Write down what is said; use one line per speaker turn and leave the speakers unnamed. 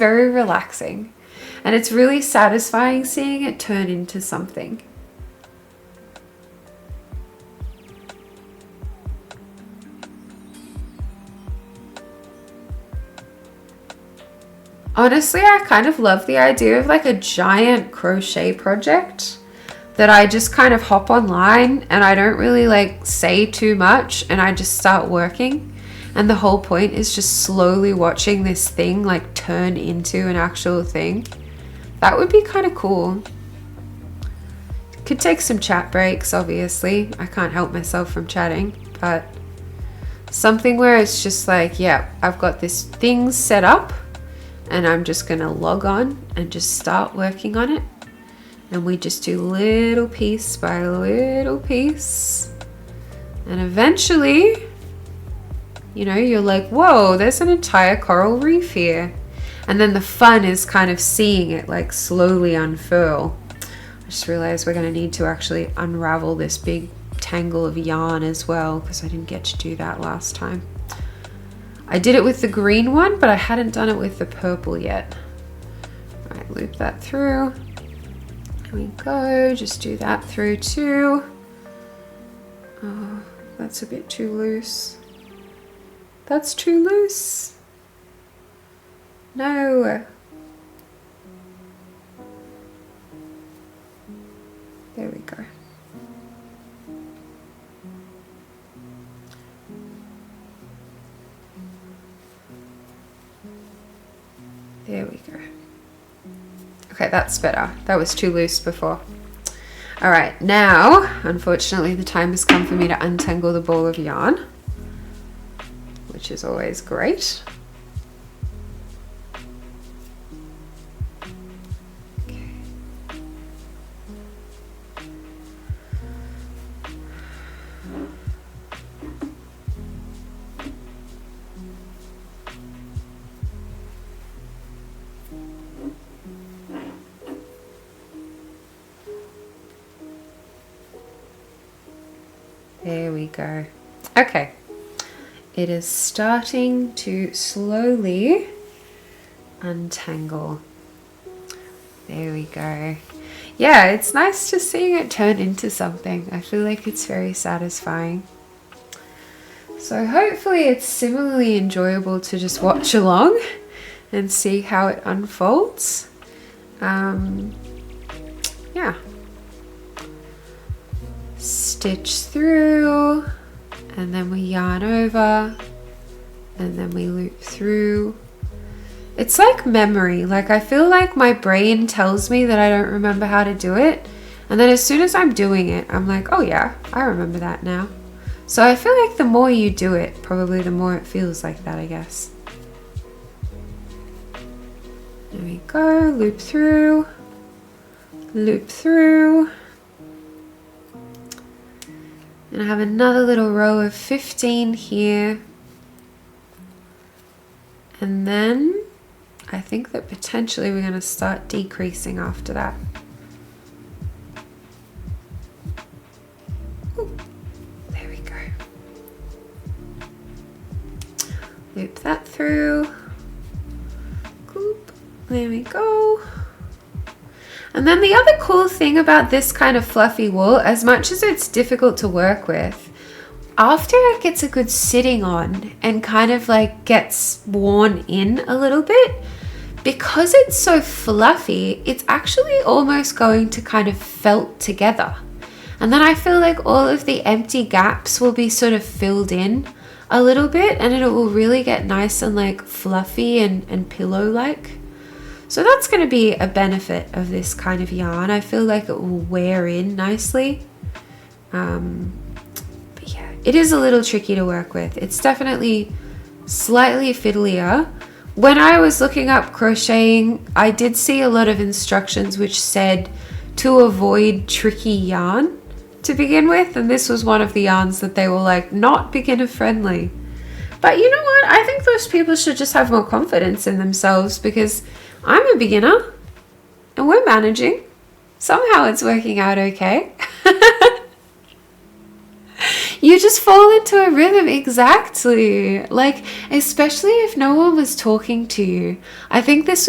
very relaxing. And it's really satisfying seeing it turn into something. Honestly, I kind of love the idea of like a giant crochet project that I just kind of hop online and I don't really like say too much and I just start working. And the whole point is just slowly watching this thing like turn into an actual thing. That would be kind of cool. Could take some chat breaks, obviously. I can't help myself from chatting, but something where it's just like, yeah, I've got this thing set up and I'm just gonna log on and just start working on it. And we just do little piece by little piece. And eventually, you know, you're like, whoa, there's an entire coral reef here. And then the fun is kind of seeing it like slowly unfurl. I just realized we're gonna need to actually unravel this big tangle of yarn as well, because I didn't get to do that last time. I did it with the green one, but I hadn't done it with the purple yet. All right, loop that through. There we go, just do that through too. Oh, that's a bit too loose. That's too loose. No. There we go. There we go. Okay, that's better. That was too loose before. All right, now, unfortunately, the time has come for me to untangle the ball of yarn, which is always great. Okay. There we go. Okay. It is starting to slowly untangle. There we go. Yeah, it's nice just seeing it turn into something. I feel like it's very satisfying. So hopefully it's similarly enjoyable to just watch along and see how it unfolds. Yeah. Stitch through, and then we yarn over, and then we loop through. It's like memory. Like I feel like my brain tells me that I don't remember how to do it, and then as soon as I'm doing it, I'm like, oh yeah, I remember that now. So I feel like the more you do it, probably the more it feels like that, I guess. There we go, loop through, loop through. And I have another little row of 15 here. And then I think that potentially we're going to start decreasing after that. Ooh, there we go. Loop that through. Coop, there we go. And then the other cool thing about this kind of fluffy wool, as much as it's difficult to work with, after it gets a good sitting on and kind of like gets worn in a little bit, because it's so fluffy, it's actually almost going to kind of felt together. And then I feel like all of the empty gaps will be sort of filled in a little bit, and it will really get nice and like fluffy and pillow-like. So that's going to be a benefit of this kind of yarn. I feel like it will wear in nicely. But yeah, it is a little tricky to work with. It's definitely slightly fiddlier. When I was looking up crocheting, I did see a lot of instructions which said to avoid tricky yarn to begin with. And this was one of the yarns that they were like, not beginner friendly. But you know what? I think those people should just have more confidence in themselves, because I'm a beginner and we're managing. Somehow it's working out okay. You just fall into a rhythm. Exactly. Like, especially if no one was talking to you. I think this would